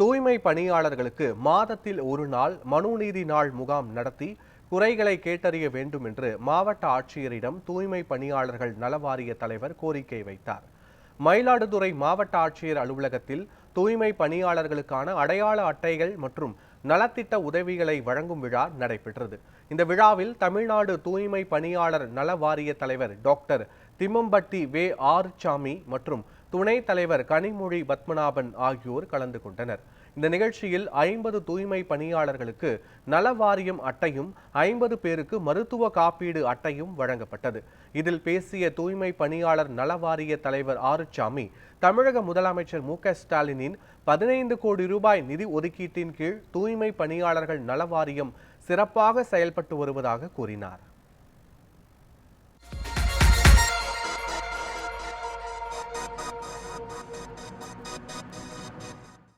தூய்மை பணியாளர்களுக்கு மாதத்தில் ஒரு நாள் மனுநீதி நாள் முகாம் நடத்தி குறைகளை கேட்டறிய வேண்டும் என்று மாவட்ட ஆட்சியரிடம் தூய்மை பணியாளர்கள் நலவாரிய தலைவர் கோரிக்கை வைத்தார். மயிலாடுதுறை மாவட்ட ஆட்சியர் அலுவலகத்தில் தூய்மை பணியாளர்களுக்கான அடையாள அட்டைகள் மற்றும் நலத்திட்ட உதவிகளை வழங்கும் விழா நடைபெற்றது. இந்த விழாவில் தமிழ்நாடு தூய்மை பணியாளர் நல வாரிய தலைவர் டாக்டர் திம்மம்பட்டி வே ஆறுசாமி மற்றும் துணைத் தலைவர் கனிமொழி பத்மநாபன் ஆகியோர் கலந்து கொண்டனர். இந்த நிகழ்ச்சியில் 50 தூய்மை பணியாளர்களுக்கு நல வாரியம் அட்டையும் 50 பேருக்கு மருத்துவ காப்பீடு அட்டையும் வழங்கப்பட்டது. இதில் பேசிய தூய்மை பணியாளர் நல வாரிய தலைவர் ஆறுசாமி, தமிழக முதலமைச்சர் மு.க.ஸ்டாலினின் 15 கோடி ரூபாய் நிதி ஒதுக்கீட்டின் கீழ் தூய்மை பணியாளர்கள் நல வாரியம் சிறப்பாக செயல்பட்டு வருவதாக கூறினார்.